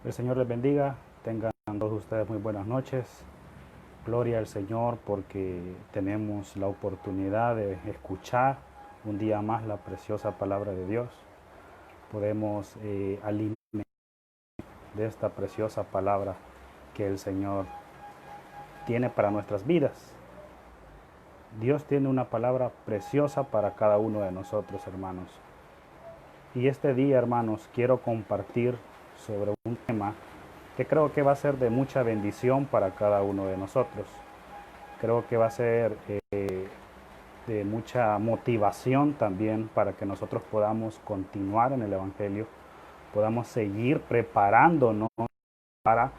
El Señor les bendiga, tengan todos ustedes muy buenas noches. Gloria al Señor porque tenemos la oportunidad de escuchar un día más la preciosa palabra de Dios. Podemos alimentar de esta preciosa palabra que el Señor tiene para nuestras vidas. Dios tiene una palabra preciosa para cada uno de nosotros, hermanos. Y este día, hermanos, quiero compartir sobre un tema que creo que va a ser de mucha bendición para cada uno de nosotros. Creo que va a ser de mucha motivación también para que nosotros podamos continuar en el Evangelio, podamos seguir preparándonos para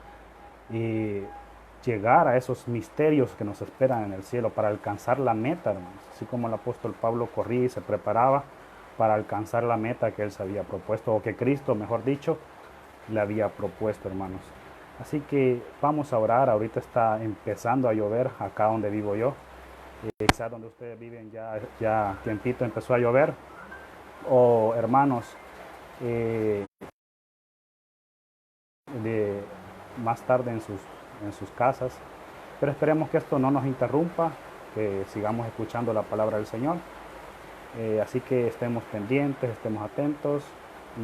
llegar a esos misterios que nos esperan en el cielo, para alcanzar la meta, hermanos. Así como el apóstol Pablo corría y se preparaba para alcanzar la meta que él se había propuesto, o que Cristo, mejor dicho, le había propuesto, hermanos. Así que vamos a orar. Ahorita está empezando a llover acá donde vivo yo. Quizás donde ustedes viven ya tiempito empezó a llover. O hermanos, de más tarde en sus casas. Pero esperemos que esto no nos interrumpa, que sigamos escuchando la palabra del Señor. Así que estemos pendientes, estemos atentos y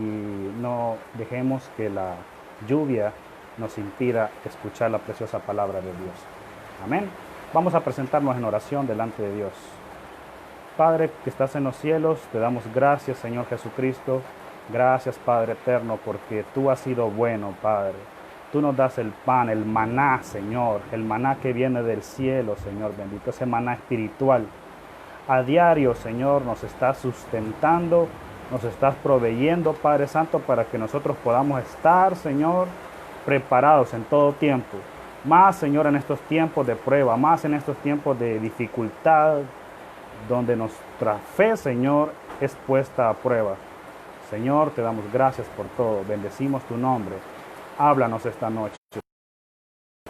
no dejemos que la lluvia nos impida escuchar la preciosa palabra de Dios. Amén. Vamos a presentarnos en oración delante de Dios. Padre que estás en los cielos, te damos gracias, Señor Jesucristo. Gracias, Padre eterno, porque tú has sido bueno, Padre. Tú nos das el pan, el maná, Señor, el maná que viene del cielo, Señor bendito, ese maná espiritual. A diario, Señor, nos estás sustentando, nos estás proveyendo, Padre Santo, para que nosotros podamos estar, Señor, preparados en todo tiempo. Más, Señor, en estos tiempos de prueba, más en estos tiempos de dificultad, donde nuestra fe, Señor, es puesta a prueba. Señor, te damos gracias por todo. Bendecimos tu nombre. Háblanos esta noche.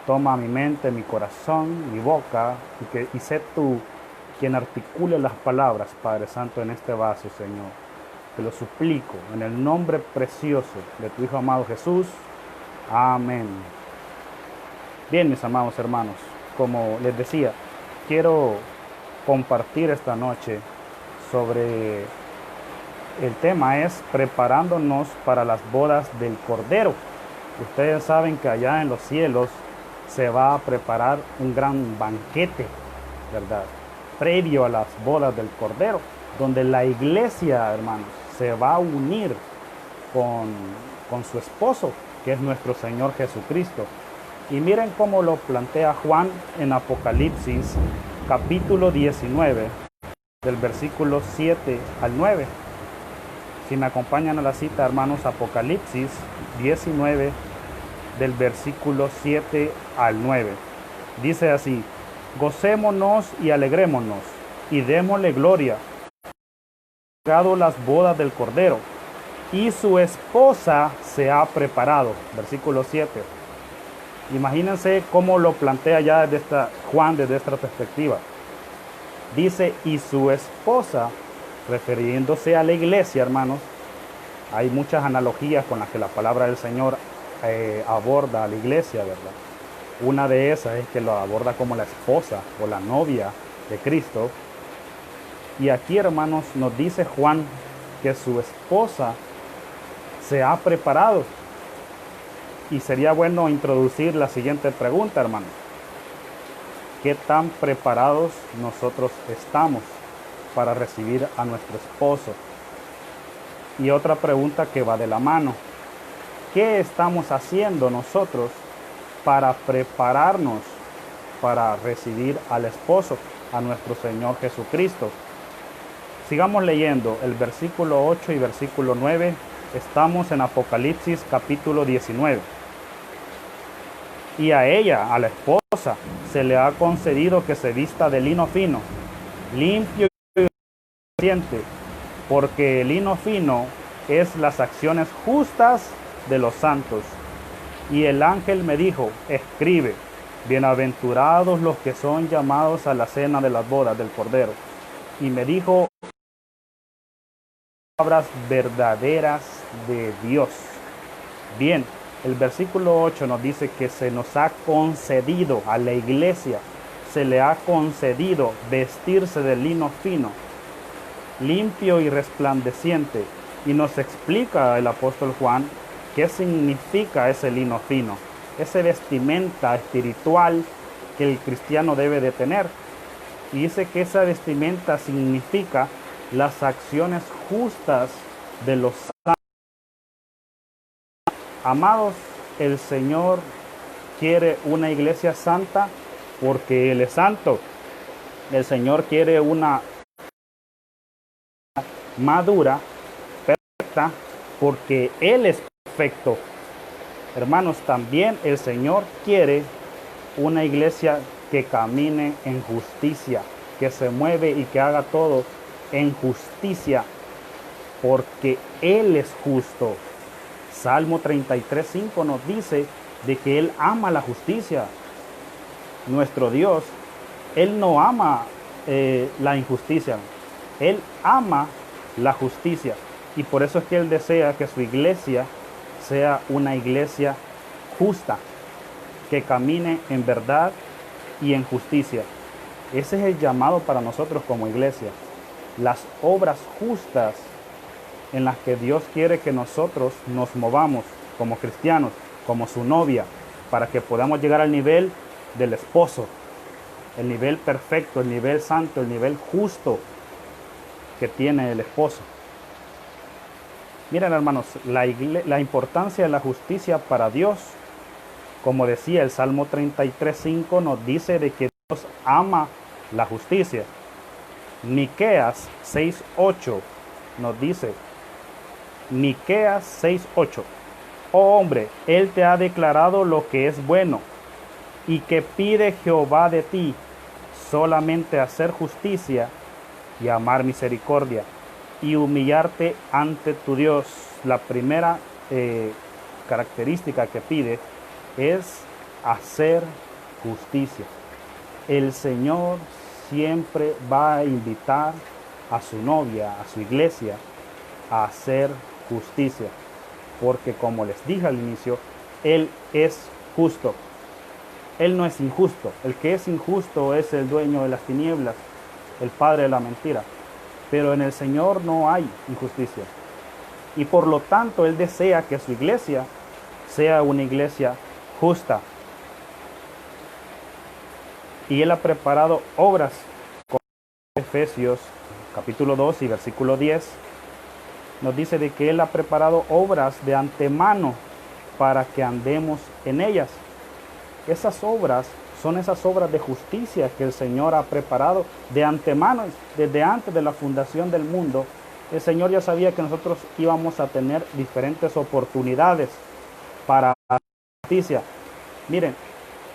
Toma mi mente, mi corazón, mi boca, y sé tú quien articule las palabras, Padre Santo, en este vaso, Señor. Te lo suplico en el nombre precioso de tu Hijo amado Jesús. Amén. Bien, mis amados hermanos, como les decía, quiero compartir esta noche sobre el tema es preparándonos para las bodas del Cordero. Ustedes saben que allá en los cielos se va a preparar un gran banquete, ¿verdad? Previo a las bodas del Cordero, donde la iglesia, hermanos, se va a unir con su esposo, que es nuestro Señor Jesucristo. Y miren cómo lo plantea Juan en Apocalipsis, capítulo 19, del versículo 7 al 9. Si me acompañan a la cita, hermanos, Apocalipsis 19, del versículo 7 al 9. Dice así: gocémonos y alegrémonos, y démosle gloria. Han llegado las bodas del Cordero, y su esposa se ha preparado. Versículo 7. Imagínense cómo lo plantea ya Juan desde esta perspectiva. Dice, y su esposa, refiriéndose a la iglesia, hermanos. Hay muchas analogías con las que la palabra del Señor aborda a la iglesia, ¿verdad? Una de esas es que lo aborda como la esposa o la novia de Cristo. Y aquí, hermanos, nos dice Juan que su esposa se ha preparado. Y sería bueno introducir la siguiente pregunta, hermanos. ¿Qué tan preparados nosotros estamos para recibir a nuestro esposo? Y otra pregunta que va de la mano. ¿Qué estamos haciendo nosotros para prepararnos para recibir al esposo, a nuestro Señor Jesucristo? Sigamos leyendo el versículo 8 y versículo 9. Estamos en Apocalipsis capítulo 19. Y a ella, a la esposa, se le ha concedido que se vista de lino fino, limpio y reciente, porque el lino fino es las acciones justas de los santos. Y el ángel me dijo, escribe, bienaventurados los que son llamados a la cena de las bodas del Cordero. Y me dijo, palabras verdaderas de Dios. Bien, El versículo 8 nos dice que se nos ha concedido a la iglesia, se le ha concedido vestirse de lino fino, limpio y resplandeciente. Y nos explica el apóstol Juan qué significa ese lino fino, ese vestimenta espiritual que el cristiano debe de tener. Y dice que esa vestimenta significa las acciones justas de los santos. Amados, el Señor quiere una iglesia santa porque Él es santo. El Señor quiere una madura, perfecta, porque Él es perfecto. Hermanos, también el Señor quiere una iglesia que camine en justicia, que se mueve y que haga todo en justicia, porque Él es justo. Salmo 33:5 nos dice de que Él ama la justicia. Nuestro Dios, Él no ama la injusticia, Él ama la justicia. Y por eso es que Él desea que su iglesia sea una iglesia justa, que camine en verdad y en justicia. Ese es el llamado para nosotros como iglesia. Las obras justas en las que Dios quiere que nosotros nos movamos como cristianos, como su novia, para que podamos llegar al nivel del esposo, el nivel perfecto, el nivel santo, el nivel justo que tiene el esposo. Miren, hermanos, la importancia de la justicia para Dios, como decía el Salmo 33:5, nos dice de que Dios ama la justicia. Miqueas 6:8 nos dice, Miqueas 6:8, oh hombre, Él te ha declarado lo que es bueno, y que pide Jehová de ti, solamente hacer justicia y amar misericordia, y humillarte ante tu Dios. La primera característica que pide es hacer justicia. El Señor siempre va a invitar a su novia, a su iglesia, a hacer justicia, porque como les dije al inicio, Él es justo. Él no es injusto. El que es injusto es el dueño de las tinieblas, el padre de la mentira. Pero en el Señor no hay injusticia. Y por lo tanto, Él desea que su iglesia sea una iglesia justa. Y Él ha preparado obras, como Efesios capítulo 2 y versículo 10. Nos dice de que Él ha preparado obras de antemano para que andemos en ellas. Esas obras son esas obras de justicia que el Señor ha preparado de antemano, desde antes de la fundación del mundo. El Señor ya sabía que nosotros íbamos a tener diferentes oportunidades para hacer justicia. Miren,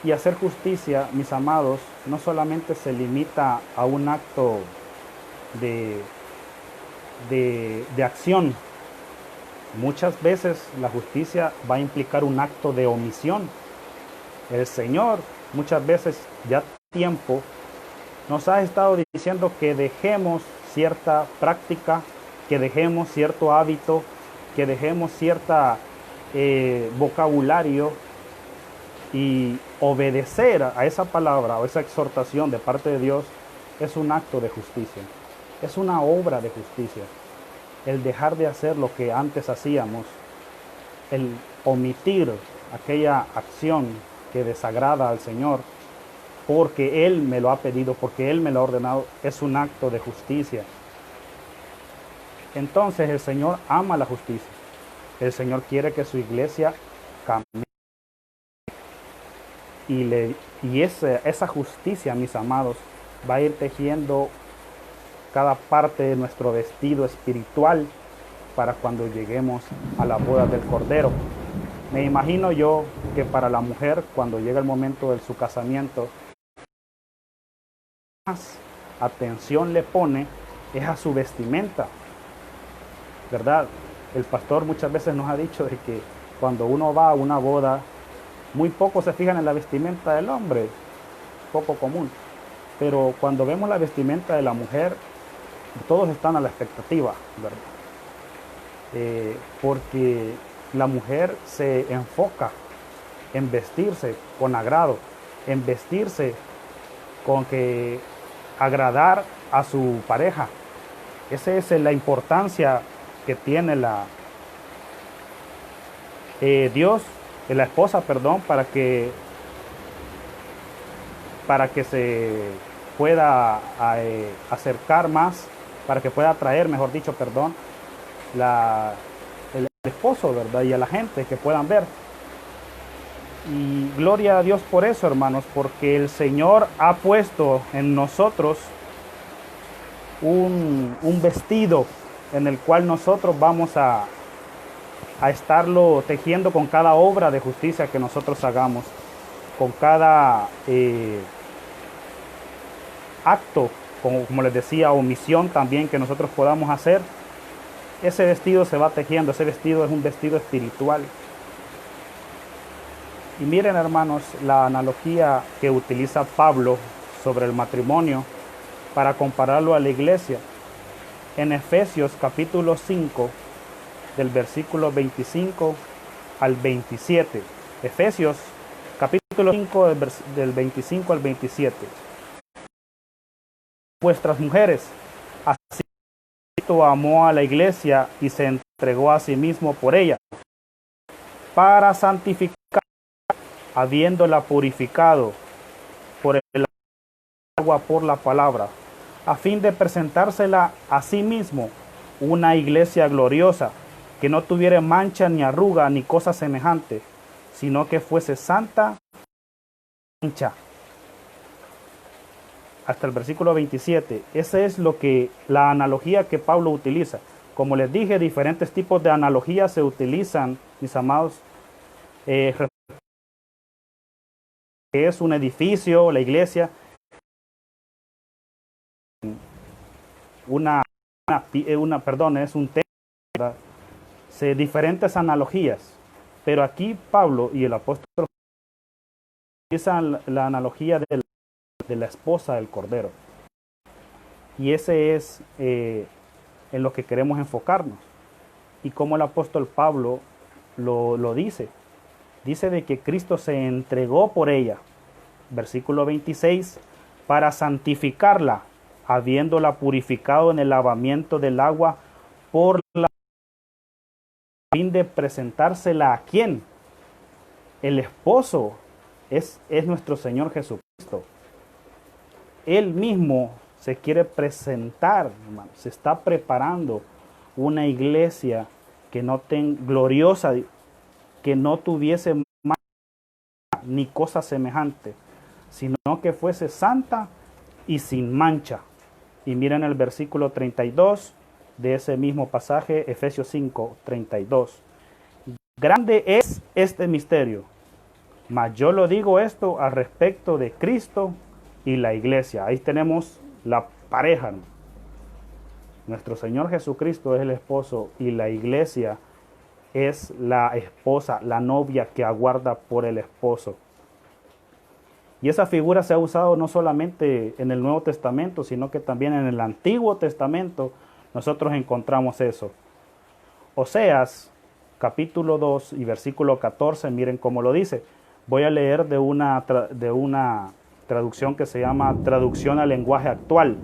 y hacer justicia, mis amados, no solamente se limita a un acto de acción. Muchas veces la justicia va a implicar un acto de omisión. El Señor muchas veces, ya tiempo, nos ha estado diciendo que dejemos cierta práctica, que dejemos cierto hábito, que dejemos cierta vocabulario, y obedecer a esa palabra o esa exhortación de parte de Dios es un acto de justicia, es una obra de justicia. El dejar de hacer lo que antes hacíamos, el omitir aquella acción que desagrada al Señor, porque Él me lo ha pedido, porque Él me lo ha ordenado, es un acto de justicia. Entonces el Señor ama la justicia. El Señor quiere que su iglesia camine. Y esa justicia, mis amados, va a ir tejiendo cada parte de nuestro vestido espiritual para cuando lleguemos a la boda del Cordero. Me imagino yo que para la mujer, cuando llega el momento de su casamiento, más atención le pone es a su vestimenta, ¿verdad? El pastor muchas veces nos ha dicho de que cuando uno va a una boda, muy pocos se fijan en la vestimenta del hombre, poco común. Pero cuando vemos la vestimenta de la mujer, todos están a la expectativa, ¿verdad? Porque la mujer se enfoca en vestirse con agrado, en vestirse con que agradar a su pareja. Esa es la importancia que tiene Dios, la esposa, perdón, para que se pueda acercar más, para que pueda atraer, mejor dicho, perdón, el esposo, ¿verdad? Y a la gente que puedan ver. Y gloria a Dios por eso, hermanos, porque el Señor ha puesto en nosotros un vestido en el cual nosotros vamos a estarlo tejiendo con cada obra de justicia que nosotros hagamos, con cada acto, como les decía, o misión también que nosotros podamos hacer. Ese vestido se va tejiendo, ese vestido es un vestido espiritual. Y miren, hermanos, la analogía que utiliza Pablo sobre el matrimonio para compararlo a la iglesia. En Efesios capítulo 5, del versículo 25 al 27. Efesios capítulo 5, del 25 al 27. Vuestras mujeres, así Cristo amó a la iglesia y se entregó a sí mismo por ella, para santificar, habiéndola purificado por el agua por la palabra, a fin de presentársela a sí mismo una iglesia gloriosa, que no tuviera mancha ni arruga ni cosa semejante, sino que fuese santa y ancha. Hasta el versículo 27. Esa es la analogía que Pablo utiliza. Como les dije, diferentes tipos de analogías se utilizan, mis amados, que es un edificio, la iglesia, es un templo, ¿verdad? Diferentes analogías, pero aquí Pablo y el apóstol utilizan la analogía de la esposa del Cordero, y ese es en lo que queremos enfocarnos, y como el apóstol Pablo lo dice de que Cristo se entregó por ella, versículo 26, para santificarla, habiéndola purificado en el lavamiento del agua por la fin de presentársela a quién. El esposo es nuestro Señor Jesucristo. Él mismo se quiere presentar, hermano, se está preparando una iglesia que no gloriosa, que no tuviese mancha ni cosa semejante, sino que fuese santa y sin mancha. Y miren el versículo 32 de ese mismo pasaje, Efesios 5, 32. Grande es este misterio, mas yo lo digo esto al respecto de Cristo y la iglesia. Ahí tenemos la pareja, ¿no? Nuestro Señor Jesucristo es el esposo y la iglesia es la esposa, la novia que aguarda por el esposo. Y esa figura se ha usado no solamente en el Nuevo Testamento, sino que también en el Antiguo Testamento nosotros encontramos eso. Oseas, capítulo 2 y versículo 14, miren cómo lo dice. Voy a leer de una traducción que se llama Traducción al Lenguaje Actual.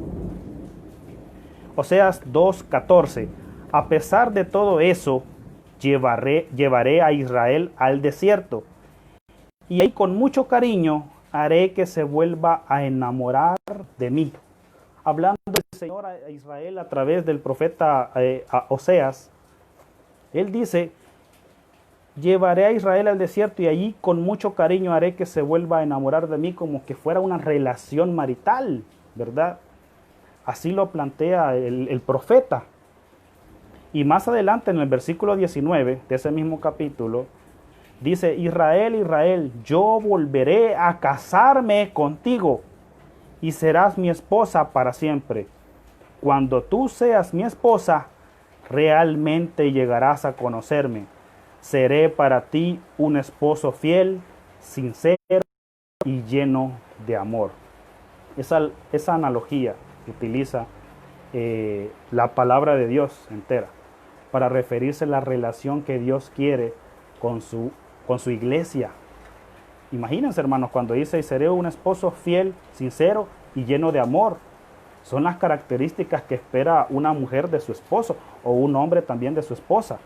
Oseas 2:14. A pesar de todo eso, llevaré a Israel al desierto, y ahí con mucho cariño haré que se vuelva a enamorar de mí. Hablando del Señor a Israel a través del profeta Oseas, él dice: llevaré a Israel al desierto y allí con mucho cariño haré que se vuelva a enamorar de mí, como que fuera una relación marital, ¿verdad? Así lo plantea el profeta. Y más adelante en el versículo 19 de ese mismo capítulo, dice: Israel, Israel, yo volveré a casarme contigo y serás mi esposa para siempre. Cuando tú seas mi esposa, realmente llegarás a conocerme. Seré para ti un esposo fiel, sincero y lleno de amor. Esa analogía que utiliza la palabra de Dios entera. para referirse a la relación que Dios quiere con su iglesia. Imagínense, hermanos, cuando dice, y seré un esposo fiel, sincero y lleno de amor. Son las características que espera una mujer de su esposo o un hombre también de su esposa.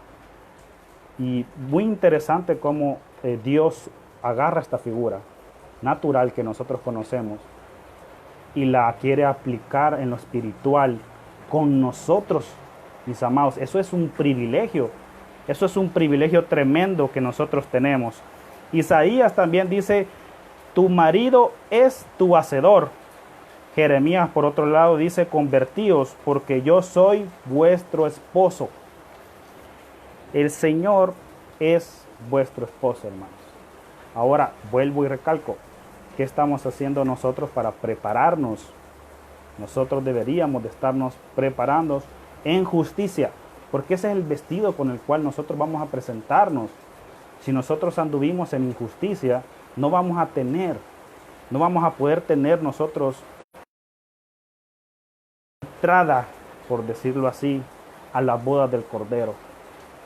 Y muy interesante cómo Dios agarra esta figura natural que nosotros conocemos y la quiere aplicar en lo espiritual con nosotros, mis amados. Eso es un privilegio. Eso es un privilegio tremendo que nosotros tenemos. Isaías también dice, tu marido es tu hacedor. Jeremías, por otro lado, dice, convertíos, porque yo soy vuestro esposo. El Señor es vuestro esposo, hermanos. Ahora, vuelvo y recalco, ¿qué estamos haciendo nosotros para prepararnos? Nosotros deberíamos de estarnos preparando en justicia, porque ese es el vestido con el cual nosotros vamos a presentarnos. Si nosotros anduvimos en injusticia, no vamos a poder tener nosotros entrada, por decirlo así, a la boda del Cordero.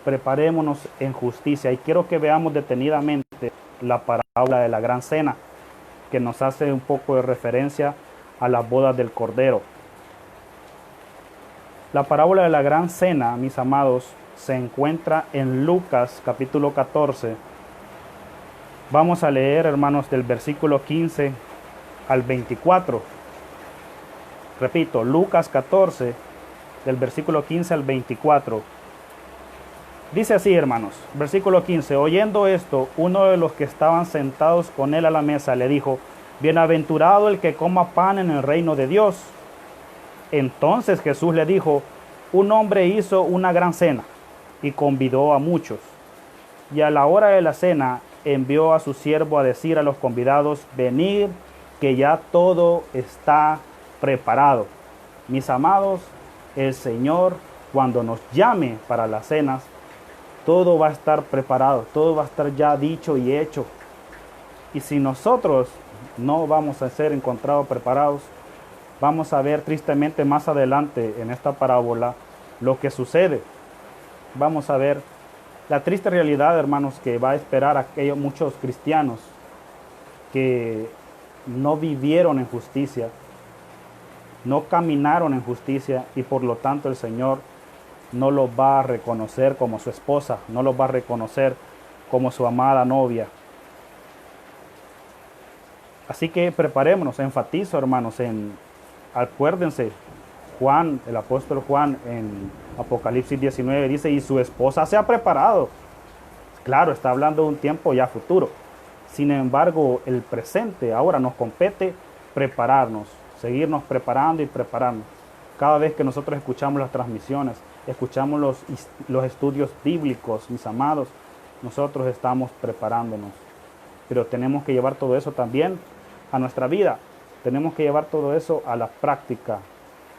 Preparémonos en justicia. Y quiero que veamos detenidamente la parábola de la gran cena, que nos hace un poco de referencia a la boda del Cordero. La parábola de la gran cena, mis amados, se encuentra en Lucas capítulo 14. Vamos a leer, hermanos, del versículo 15 al 24. Repito, Lucas 14, del versículo 15 al 24. Dice así, hermanos, versículo 15, oyendo esto, uno de los que estaban sentados con él a la mesa le dijo, bienaventurado el que coma pan en el reino de Dios. Entonces Jesús le dijo, un hombre hizo una gran cena y convidó a muchos. Y a la hora de la cena envió a su siervo a decir a los convidados, venid, que ya todo está preparado. Mis amados, el Señor, cuando nos llame para las cenas, todo va a estar preparado, todo va a estar ya dicho y hecho. Y si nosotros no vamos a ser encontrados preparados, vamos a ver tristemente más adelante en esta parábola lo que sucede. Vamos a ver la triste realidad, hermanos, que va a esperar a aquellos muchos cristianos que no vivieron en justicia, no caminaron en justicia y por lo tanto el Señor no los va a reconocer como su esposa, no los va a reconocer como su amada novia. Así que preparémonos, enfatizo, hermanos, acuérdense, Juan, el apóstol Juan en Apocalipsis 19 dice, y su esposa se ha preparado. Claro, está hablando de un tiempo ya futuro. Sin embargo, el presente ahora nos compete prepararnos, seguirnos preparando y prepararnos. Cada vez que nosotros escuchamos las transmisiones, escuchamos los estudios bíblicos, mis amados, nosotros estamos preparándonos. Pero tenemos que llevar todo eso también a nuestra vida. Tenemos que llevar todo eso a la práctica,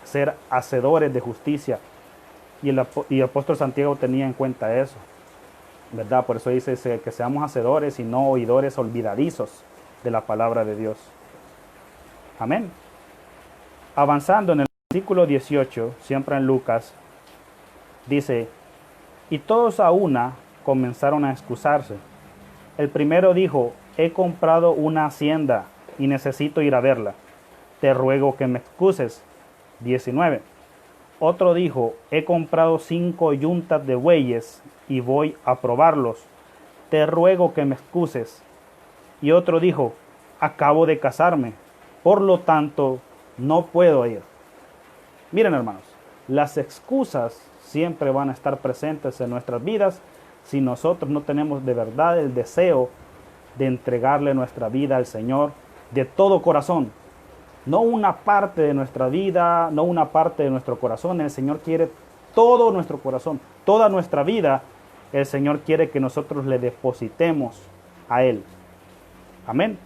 ser hacedores de justicia. Y el apóstol Santiago tenía en cuenta eso, ¿verdad? Por eso dice que seamos hacedores y no oidores olvidadizos de la palabra de Dios. Amén. Avanzando en el versículo 18, siempre en Lucas, dice, y todos a una comenzaron a excusarse. El primero dijo, he comprado una hacienda y necesito ir a verla. Te ruego que me excuses. 19. Otro dijo, he comprado 5 yuntas de bueyes y voy a probarlos. Te ruego que me excuses. Y otro dijo, acabo de casarme, por lo tanto no puedo ir. Miren, hermanos, las excusas siempre van a estar presentes en nuestras vidas si nosotros no tenemos de verdad el deseo de entregarle nuestra vida al Señor de todo corazón. No una parte de nuestra vida, no una parte de nuestro corazón. El Señor quiere todo nuestro corazón, toda nuestra vida. El Señor quiere que nosotros le depositemos a Él. Amén.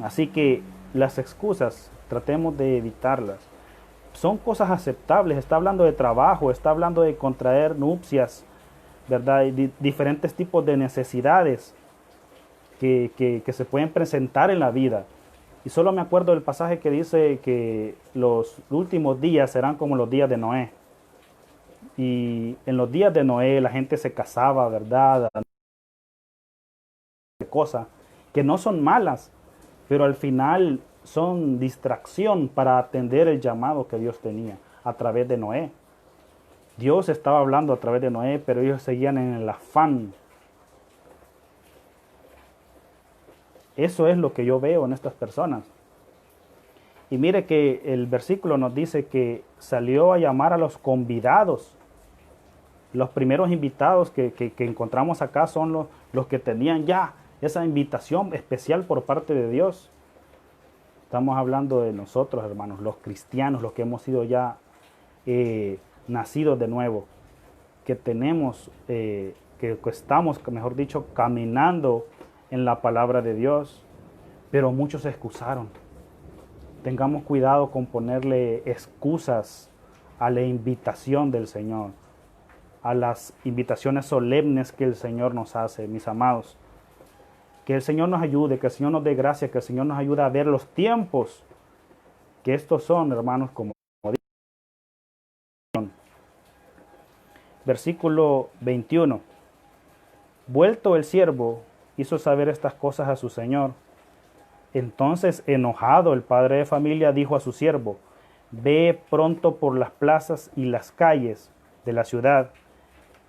Así que las excusas, tratemos de evitarlas. Son cosas aceptables. Está hablando de trabajo, está hablando de contraer nupcias, ¿verdad? Y diferentes tipos de necesidades que se pueden presentar en la vida. Y solo me acuerdo del pasaje que dice que los últimos días serán como los días de Noé. Y en los días de Noé la gente se casaba, ¿verdad? Cosas que no son malas, pero al final son distracción para atender el llamado que Dios tenía a través de Noé. Dios estaba hablando a través de Noé, pero ellos seguían en el afán. Eso es lo que yo veo en estas personas. Y mire que el versículo nos dice que salió a llamar a los convidados. Los primeros invitados que encontramos acá son los que tenían ya esa invitación especial por parte de Dios. Estamos hablando de nosotros, hermanos, los cristianos, los que hemos sido ya nacidos de nuevo, que tenemos, que estamos, mejor dicho, caminando en la palabra de Dios, pero muchos se excusaron. Tengamos cuidado con ponerle excusas a la invitación del Señor, a las invitaciones solemnes que el Señor nos hace, mis amados. Que el Señor nos ayude, que el Señor nos dé gracia, que el Señor nos ayude a ver los tiempos que estos son, hermanos, como dicen. Versículo 21. Vuelto el siervo, hizo saber estas cosas a su señor. Entonces, enojado, el padre de familia dijo a su siervo: ve pronto por las plazas y las calles de la ciudad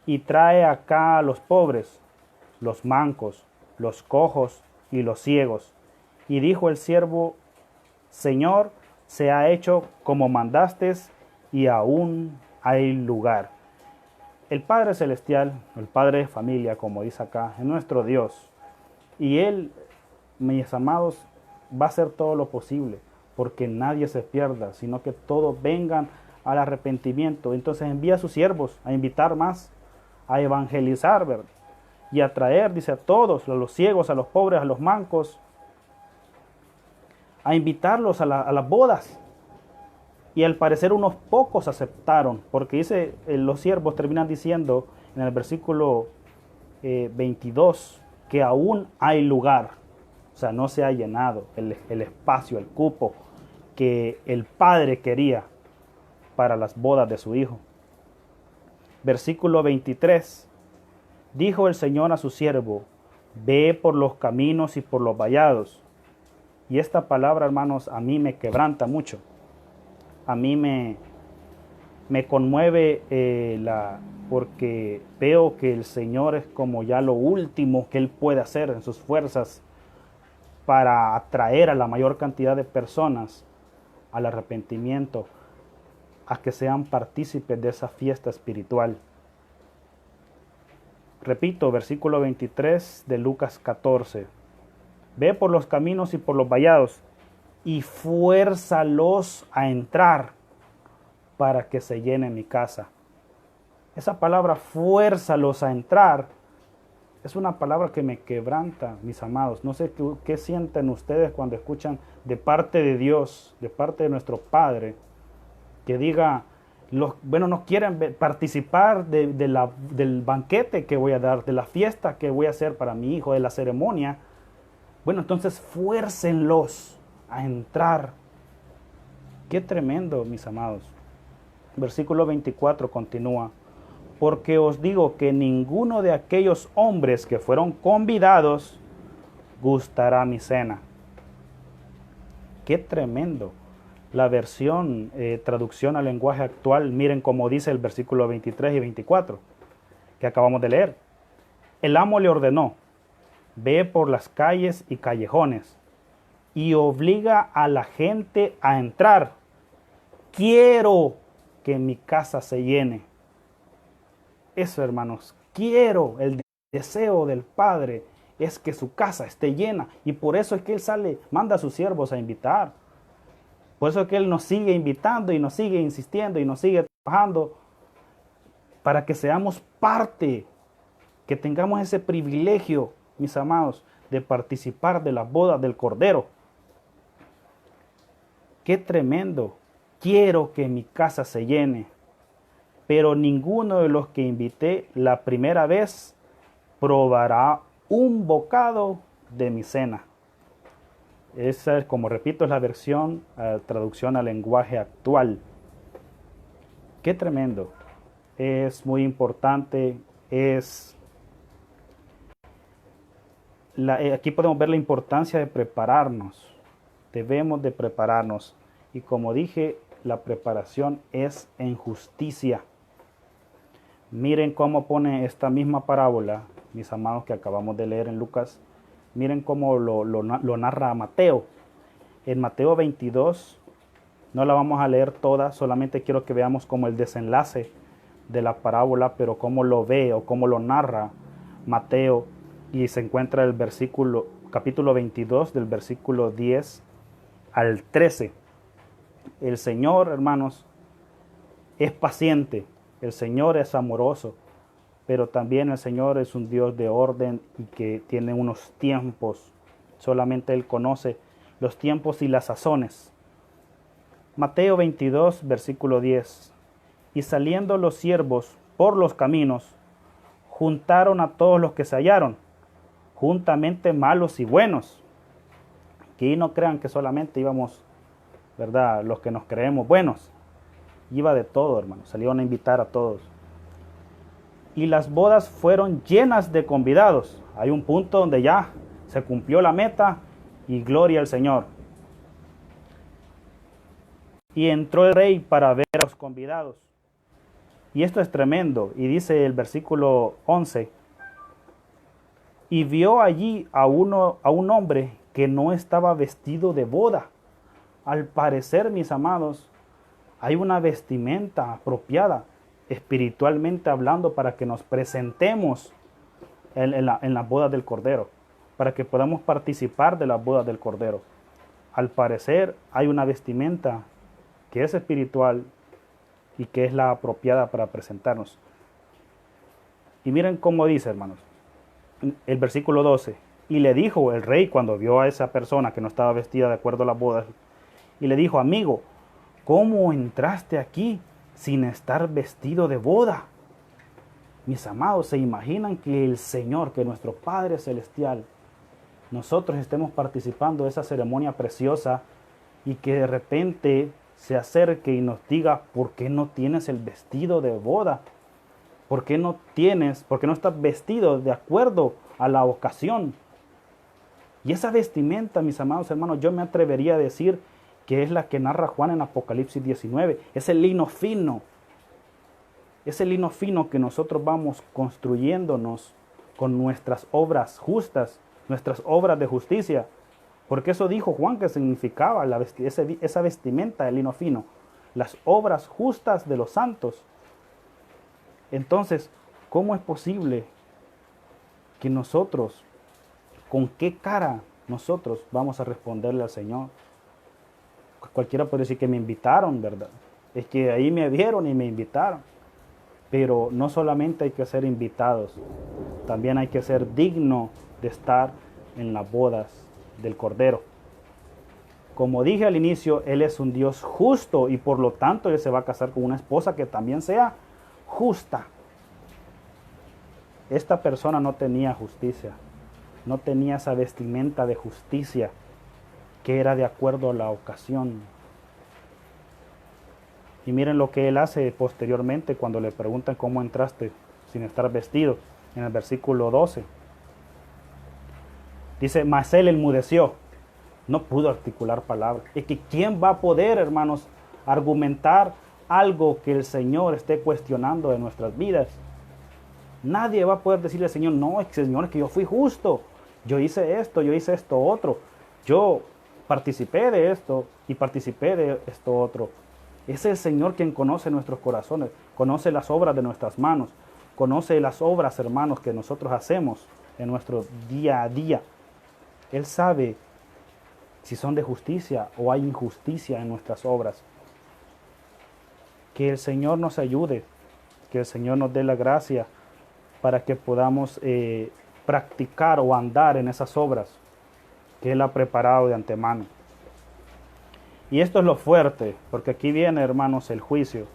y trae acá a los pobres, los mancos, los cojos y los ciegos. Y dijo el siervo: Señor, se ha hecho como mandaste y aún hay lugar. El Padre Celestial, el Padre de familia, como dice acá, es nuestro Dios. Y Él, mis amados, va a hacer todo lo posible porque nadie se pierda, sino que todos vengan al arrepentimiento. Entonces envía a sus siervos a invitar más, a evangelizar, ¿verdad? Y a traer, dice, a todos, a los ciegos, a los pobres, a los mancos, a invitarlos a las bodas. Y al parecer unos pocos aceptaron, porque dice, los siervos terminan diciendo en el versículo 22 que aún hay lugar. O sea, no se ha llenado el espacio, el cupo que el padre quería para las bodas de su hijo. Versículo 23. Dijo el Señor a su siervo: ve por los caminos y por los vallados. Y esta palabra, hermanos, a mí me quebranta mucho. A mí me conmueve porque veo que el Señor es como ya lo último que Él puede hacer en sus fuerzas para atraer a la mayor cantidad de personas al arrepentimiento, a que sean partícipes de esa fiesta espiritual. Repito, versículo 23 de Lucas 14. Ve por los caminos y por los vallados y fuérzalos a entrar para que se llene mi casa. Esa palabra fuérzalos a entrar es una palabra que me quebranta, mis amados. No sé qué sienten ustedes cuando escuchan de parte de Dios, de parte de nuestro Padre, que diga, no quieren participar del banquete que voy a dar, de la fiesta que voy a hacer para mi hijo, de la ceremonia. Bueno, entonces fuércenlos a entrar. Qué tremendo, mis amados. Versículo 24 continúa: porque os digo que ninguno de aquellos hombres que fueron convidados gustará mi cena. Qué tremendo. La versión, traducción al lenguaje actual, miren cómo dice el versículo 23 y 24, que acabamos de leer. El amo le ordenó: ve por las calles y callejones y obliga a la gente a entrar. Quiero que mi casa se llene. Eso, hermanos, el deseo del Padre es que su casa esté llena, y por eso es que Él manda a sus siervos a invitar. Por eso es que Él nos sigue invitando y nos sigue insistiendo y nos sigue trabajando para que seamos parte, que tengamos ese privilegio, mis amados, de participar de las bodas del Cordero. Qué tremendo. Quiero que mi casa se llene, pero ninguno de los que invité la primera vez probará un bocado de mi cena. Esa, como repito, es la versión, traducción al lenguaje actual. Qué tremendo. es muy importante. Aquí podemos ver la importancia de prepararnos. Debemos de prepararnos. Y como dije, la preparación es en justicia. Miren cómo pone esta misma parábola, mis amados, que acabamos de leer en Lucas. Miren cómo lo narra Mateo. En Mateo 22, no la vamos a leer toda, solamente quiero que veamos como el desenlace de la parábola, pero cómo lo ve o cómo lo narra Mateo. Y se encuentra el capítulo 22, del versículo 10 al 13. El Señor, hermanos, es paciente, el Señor es amoroso, pero también el Señor es un Dios de orden y que tiene unos tiempos. Solamente Él conoce los tiempos y las sazones. Mateo 22, versículo 10. Y saliendo los siervos por los caminos, juntaron a todos los que se hallaron, juntamente malos y buenos. Que no crean que solamente íbamos, ¿verdad?, los que nos creemos buenos. Iba de todo, hermanos, salieron a invitar a todos. Y las bodas fueron llenas de convidados. Hay un punto donde ya se cumplió la meta y gloria al Señor. Y entró el rey para ver a los convidados. Y esto es tremendo. Y dice el versículo 11. Y vio allí a un hombre que no estaba vestido de boda. Al parecer, mis amados, hay una vestimenta apropiada, espiritualmente hablando, para que nos presentemos en la boda del Cordero, para que podamos participar de la boda del Cordero. Al parecer, hay una vestimenta que es espiritual y que es la apropiada para presentarnos. Y miren cómo dice, hermanos, el versículo 12. Y le dijo el rey, cuando vio a esa persona que no estaba vestida de acuerdo a las bodas, y le dijo: amigo, ¿cómo entraste aquí sin estar vestido de boda? Mis amados, ¿se imaginan que el Señor, que nuestro Padre Celestial, nosotros estemos participando de esa ceremonia preciosa y que de repente se acerque y nos diga: ¿por qué no tienes el vestido de boda? ¿Por qué no estás vestido de acuerdo a la ocasión? Y esa vestimenta, mis amados hermanos, yo me atrevería a decir que es la que narra Juan en Apocalipsis 19. Es el lino fino. Es el lino fino que nosotros vamos construyéndonos con nuestras obras justas, nuestras obras de justicia. Porque eso dijo Juan que significaba esa vestimenta de lino fino. Las obras justas de los santos. Entonces, ¿cómo es posible que nosotros, con qué cara nosotros vamos a responderle al Señor? Cualquiera puede decir que me invitaron, ¿verdad? Es que ahí me vieron y me invitaron. Pero no solamente hay que ser invitados, también hay que ser digno de estar en las bodas del Cordero. Como dije al inicio, Él es un Dios justo y por lo tanto Él se va a casar con una esposa que también sea justa. Esta persona no tenía justicia, no tenía esa vestimenta de justicia que era de acuerdo a la ocasión. Y miren lo que él hace posteriormente cuando le preguntan cómo entraste sin estar vestido, en el versículo 12. Dice: mas él enmudeció, no pudo articular palabra. Es que ¿quién va a poder, hermanos, argumentar algo que el Señor esté cuestionando de nuestras vidas? Nadie va a poder decirle al Señor: no, Señor, es que yo fui justo, yo hice esto otro, yo participé de esto y participé de esto otro. Es el Señor quien conoce nuestros corazones, conoce las obras de nuestras manos, conoce las obras, hermanos, que nosotros hacemos en nuestro día a día. Él sabe si son de justicia o hay injusticia en nuestras obras. Que el Señor nos ayude, que el Señor nos dé la gracia para que podamos practicar o andar en esas obras que Él ha preparado de antemano. Y esto es lo fuerte, porque aquí viene, hermanos, el juicio.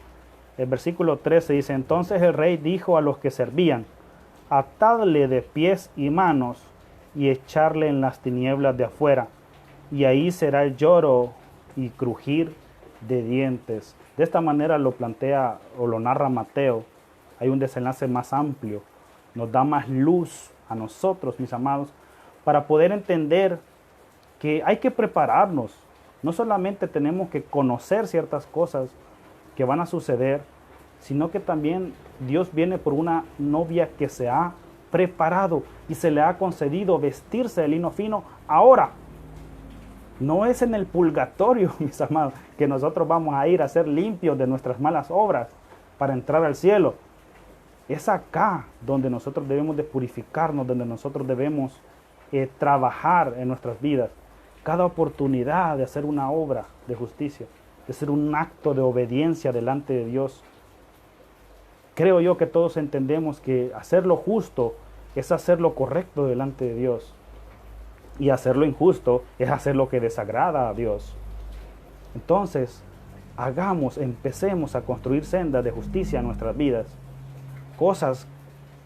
El versículo 13 dice: entonces el rey dijo a los que servían: atadle de pies y manos y echarle en las tinieblas de afuera, y ahí será el lloro y crujir de dientes. De esta manera lo plantea o lo narra Mateo hay un desenlace más amplio, nos da más luz a nosotros, mis amados, para poder entender que hay que prepararnos. No solamente tenemos que conocer ciertas cosas que van a suceder, sino que también Dios viene por una novia que se ha preparado y se le ha concedido vestirse de lino fino ahora. No es en el purgatorio, mis amados, que nosotros vamos a ir a ser limpios de nuestras malas obras para entrar al cielo. Es acá donde nosotros debemos de purificarnos, donde nosotros debemos trabajar en nuestras vidas. Cada oportunidad de hacer una obra de justicia, de hacer un acto de obediencia delante de Dios. Creo yo que todos entendemos que hacer lo justo es hacer lo correcto delante de Dios. Y hacer lo injusto es hacer lo que desagrada a Dios. Entonces, empecemos a construir sendas de justicia en nuestras vidas. Cosas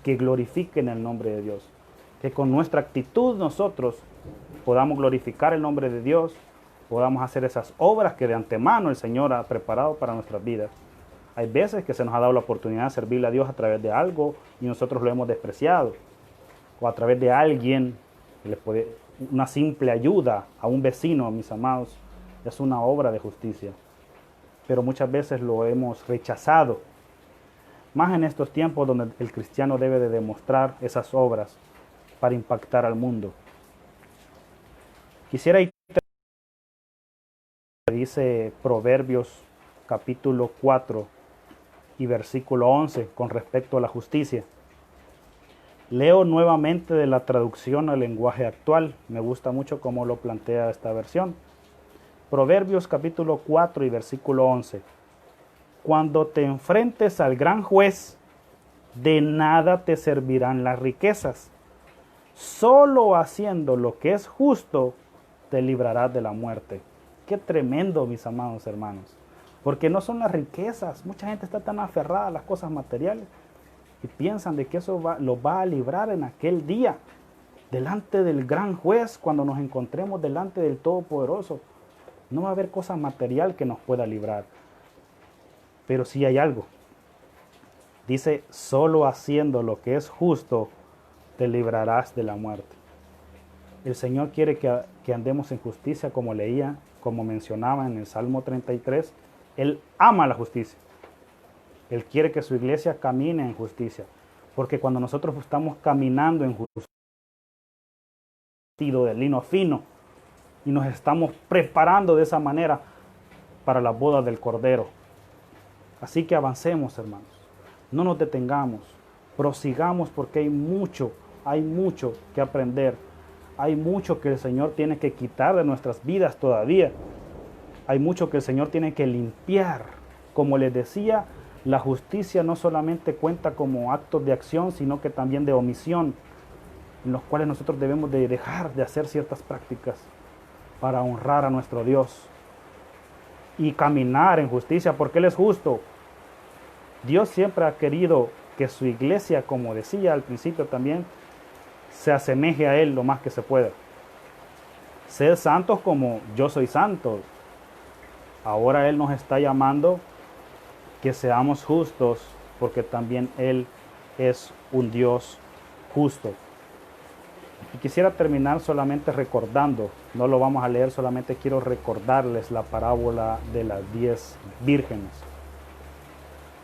que glorifiquen el nombre de Dios. Que con nuestra actitud nosotros podamos glorificar el nombre de Dios, podamos hacer esas obras que de antemano el Señor ha preparado para nuestras vidas. Hay veces que se nos ha dado la oportunidad de servirle a Dios a través de algo y nosotros lo hemos despreciado. O a través de alguien, una simple ayuda a un vecino, mis amados, es una obra de justicia. Pero muchas veces lo hemos rechazado. Más en estos tiempos donde el cristiano debe de demostrar esas obras para impactar al mundo. Quisiera ir a dice Proverbios capítulo 4 y versículo 11 con respecto a la justicia. Leo nuevamente de la traducción al lenguaje actual. Me gusta mucho cómo lo plantea esta versión. Proverbios capítulo 4 y versículo 11. Cuando te enfrentes al gran juez, de nada te servirán las riquezas. Solo haciendo lo que es justo, te librarás de la muerte. Qué tremendo, mis amados hermanos. Porque no son las riquezas. Mucha gente está tan aferrada a las cosas materiales y piensan de que eso los va a librar en aquel día, delante del gran juez, cuando nos encontremos delante del Todopoderoso. No va a haber cosa material que nos pueda librar. Pero sí hay algo. Dice, solo haciendo lo que es justo, te librarás de la muerte. El Señor quiere que andemos en justicia, como leía, como mencionaba en el Salmo 33. Él ama la justicia. Él quiere que su iglesia camine en justicia. Porque cuando nosotros estamos caminando en justicia, de lino fino, y nos estamos preparando de esa manera para la boda del Cordero. Así que avancemos, hermanos. No nos detengamos. Prosigamos porque hay mucho que aprender. Hay mucho que el Señor tiene que quitar de nuestras vidas todavía. Hay mucho que el Señor tiene que limpiar. Como les decía, la justicia no solamente cuenta como actos de acción, sino que también de omisión, en los cuales nosotros debemos de dejar de hacer ciertas prácticas para honrar a nuestro Dios y caminar en justicia, porque Él es justo. Dios siempre ha querido que su iglesia, como decía al principio también, se asemeje a Él lo más que se pueda. Sed santos como yo soy santo. Ahora Él nos está llamando que seamos justos, porque también Él es un Dios justo. Y quisiera terminar solamente recordando, no lo vamos a leer, solamente quiero recordarles la parábola de las 10 vírgenes.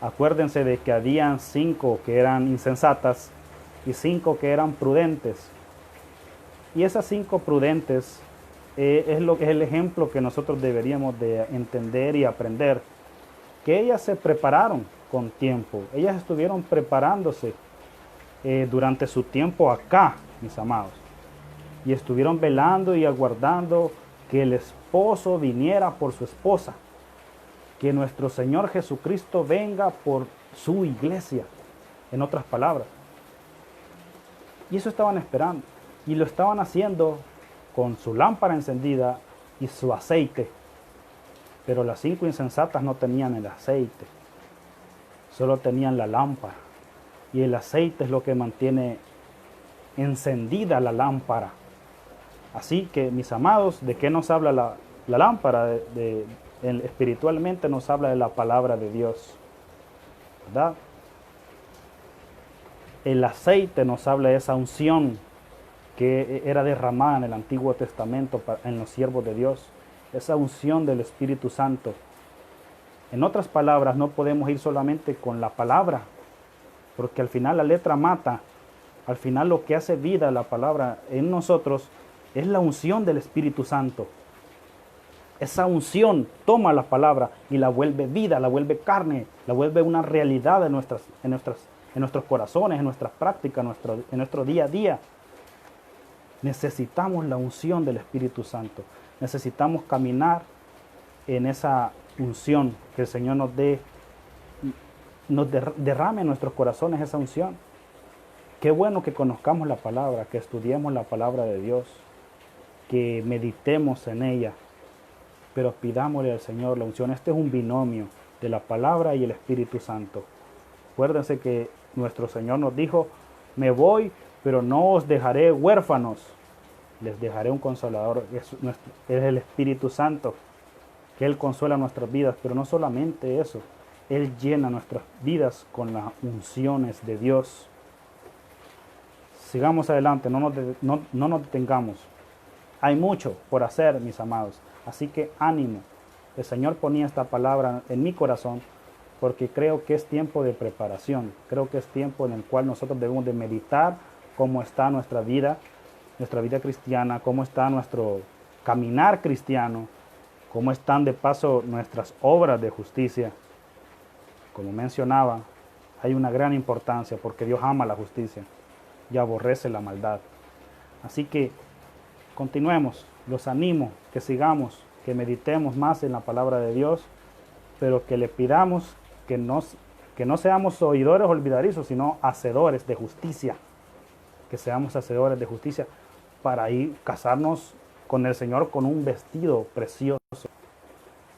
Acuérdense de que habían 5 que eran insensatas y 5 que eran prudentes. Y esas 5 prudentes es el ejemplo que nosotros deberíamos de entender y aprender. Que ellas se prepararon con tiempo. Ellas estuvieron preparándose durante su tiempo acá, mis amados. Y estuvieron velando y aguardando que el esposo viniera por su esposa. Que nuestro Señor Jesucristo venga por su iglesia. En otras palabras. Y eso estaban esperando. Y lo estaban haciendo con su lámpara encendida y su aceite. Pero las 5 insensatas no tenían el aceite. Solo tenían la lámpara. Y el aceite es lo que mantiene encendida la lámpara. Así que, mis amados, ¿de qué nos habla la lámpara? Espiritualmente nos habla de la palabra de Dios, ¿verdad? el aceite nos habla de esa unción que era derramada en el Antiguo Testamento en los siervos de Dios, esa unción del Espíritu Santo. En otras palabras, no podemos ir solamente con la palabra, porque al final la letra mata. Al final lo que hace vida la palabra en nosotros es la unción del Espíritu Santo. Esa unción toma la palabra y la vuelve vida, la vuelve carne, la vuelve una realidad en nuestros corazones, en nuestras prácticas, en nuestro día a día. Necesitamos la unción del Espíritu Santo. Necesitamos caminar en esa unción, que el Señor nos derrame en nuestros corazones esa unción. Qué bueno que conozcamos la palabra, que estudiemos la palabra de Dios, que meditemos en ella, pero pidámosle al Señor la unción. Este es un binomio de la palabra y el Espíritu Santo. Acuérdense que nuestro Señor nos dijo: me voy, pero no os dejaré huérfanos, les dejaré un consolador. Es el Espíritu Santo, que Él consuela nuestras vidas, pero no solamente eso, Él llena nuestras vidas con las unciones de Dios. Sigamos adelante, no nos detengamos. Hay mucho por hacer, mis amados, así que ánimo. El Señor ponía esta palabra en mi corazón porque creo que es tiempo de preparación, creo que es tiempo en el cual nosotros debemos de meditar cómo está nuestra vida cristiana, cómo está nuestro caminar cristiano, cómo están de paso nuestras obras de justicia. Como mencionaba, hay una gran importancia porque Dios ama la justicia y aborrece la maldad. Así que continuemos, los animo, que sigamos, que meditemos más en la palabra de Dios, pero que le pidamos que no seamos oidores olvidadizos, sino hacedores de justicia, que seamos hacedores de justicia para ir casarnos con el Señor con un vestido precioso,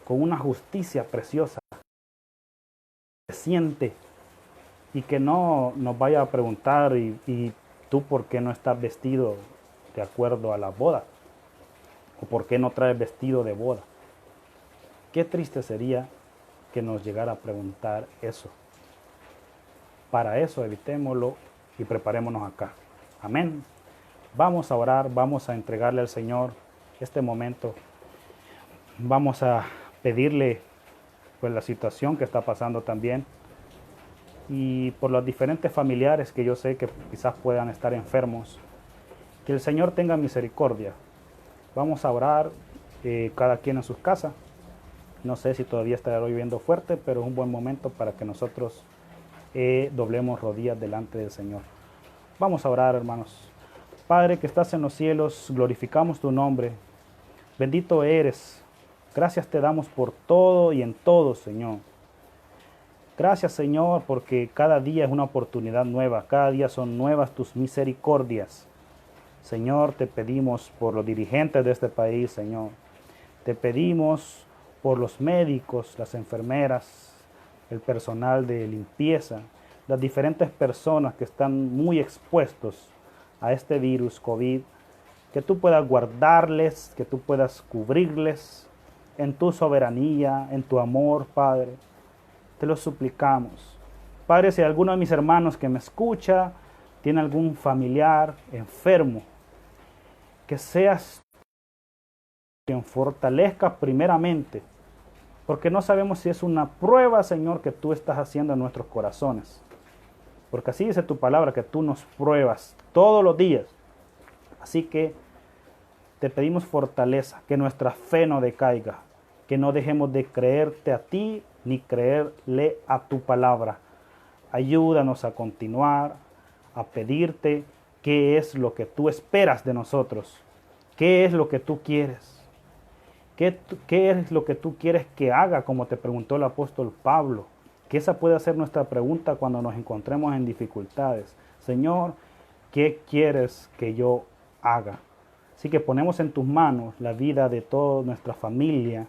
con una justicia preciosa, que siente, y que no nos vaya a preguntar y tú por qué no estás vestido de acuerdo a la boda, o por qué no traes vestido de boda. Qué triste sería que nos llegara a preguntar eso. Para eso evitémoslo y preparémonos acá. Amén. Vamos a orar, vamos a entregarle al Señor este momento. Vamos a pedirle pues la situación que está pasando también, y por los diferentes familiares que yo sé que quizás puedan estar enfermos, que el Señor tenga misericordia. Vamos a orar cada quien en sus casas. No sé si todavía estará lloviendo fuerte, pero es un buen momento para que nosotros doblemos rodillas delante del Señor. Vamos a orar, hermanos. Padre que estás en los cielos, glorificamos tu nombre. Bendito eres. Gracias te damos por todo y en todo, Señor. Gracias, Señor, porque cada día es una oportunidad nueva. Cada día son nuevas tus misericordias. Señor, te pedimos por los dirigentes de este país, Señor. Te pedimos por los médicos, las enfermeras, el personal de limpieza, las diferentes personas que están muy expuestos a este virus COVID, que tú puedas guardarles, que tú puedas cubrirles en tu soberanía, en tu amor, Padre. Te lo suplicamos. Padre, si alguno de mis hermanos que me escucha tiene algún familiar enfermo, que seas quien fortalezca primeramente, porque no sabemos si es una prueba, Señor, que tú estás haciendo en nuestros corazones. Porque así dice tu palabra, que tú nos pruebas todos los días. Así que te pedimos fortaleza, que nuestra fe no decaiga, que no dejemos de creerte a ti ni creerle a tu palabra. Ayúdanos a continuar, a pedirte qué es lo que tú esperas de nosotros, qué es lo que tú quieres. ¿Qué es lo que tú quieres que haga? Como te preguntó el apóstol Pablo. Que esa puede ser nuestra pregunta cuando nos encontremos en dificultades. Señor, ¿qué quieres que yo haga? Así que ponemos en tus manos la vida de toda nuestra familia.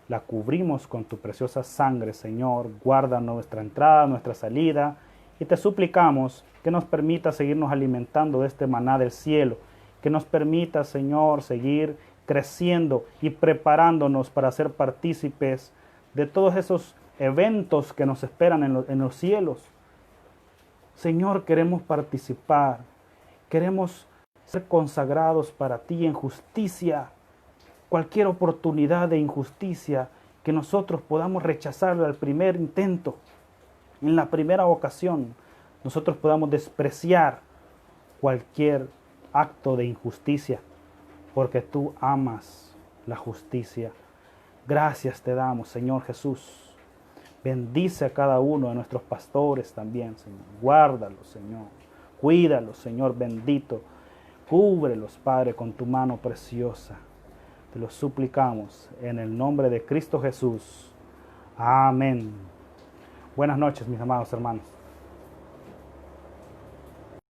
La cubrimos con tu preciosa sangre, Señor. Guarda nuestra entrada, nuestra salida. Y te suplicamos que nos permita seguirnos alimentando de este maná del cielo. Que nos permita, Señor, seguir creciendo y preparándonos para ser partícipes de todos esos eventos que nos esperan en los cielos. Señor, queremos participar, queremos ser consagrados para ti en justicia. Cualquier oportunidad de injusticia que nosotros podamos rechazarla al primer intento, en la primera ocasión, nosotros podamos despreciar cualquier acto de injusticia, porque tú amas la justicia. Gracias te damos, Señor Jesús. Bendice a cada uno de nuestros pastores también, Señor. Guárdalos, Señor. Cuídalos, Señor bendito. Cúbrelos, Padre, con tu mano preciosa. Te lo suplicamos en el nombre de Cristo Jesús. Amén. Buenas noches, mis amados hermanos.